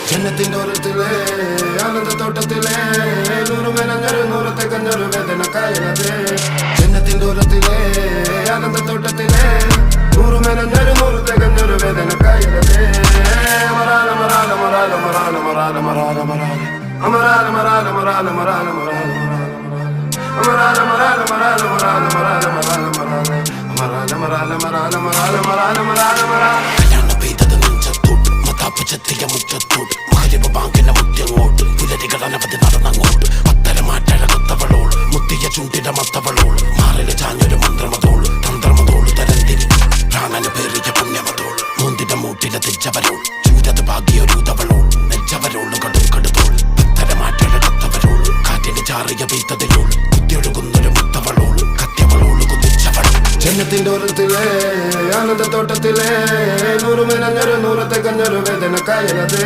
ജന്നത്തിന്റെ ഓരത്തിലെ ആനന്ദത്തോട്ടത്തിലെ നൂറുമേലഞ്ഞൊരു നൂറത്തെ കഞ്ഞൊരു വേദന കായലത്. ജന്നത്തിന്റെ ഓരത്തിലെ ആനന്ദത്തോട്ടത്തിലെ നൂറുമേലഞ്ഞൊരു നൂറത്തെ കഞ്ഞൊരു വേദന കായലത്. മറാല മറാല മറാല മറാല മറാല മറാല മറാല അമറാല മറാല മറാല മറാല മറാല അമറാല മറാല മറാല മറാല മറാല മറാല മറാല അമറാല മറാല മറാല മറാല മറാല മറാല മറാല. പെയ്തത് നെഞ്ചത്തോട്ട് മതാപ്പുചെത്തിയ മുറ്റത്തോട്ട് മകരിവ് ബാങ്കിന്റെ മുറ്റങ്ങോട്ട് പുലരികൾ അനവധി നടന്നങ്ങോട്ട് അത്തരമാറ്റഴകത്തവളോള് മുത്തിയ ചുണ്ടിട മത്തവളോള് മാറിന് ചാഞ്ഞൊരു മന്ത്രമതോള് തന്ത്രമതോള് തരംതിരി പ്രാണന് പേറിയ പുണ്യമതോള് മൂന്തിന്റെ മൂട്ടിലെ തെച്ചവരോൾ ചൂരത് ഭാഗ്യൊരൂതവളോൾ നെച്ചവരോള് കടും കടുതോൾ അത്തരമാറ്റഴകത്തവരോള് കാറ്റിന് ചാറിയ പെയ്തതയോൾ കുത്തിയൊഴുകുന്നൊരു മുത്തവളോള് കത്യവളോള് കുതിച്ചവൾ. ജന്നത്തിന്റെ ഓരത്തിലെ ആനന്ദത്തോട്ടത്തിലെ നൂറുമേലഞ്ഞൊരു നൂറത്തെ കഞ്ഞൊരു വേദന കായലത്.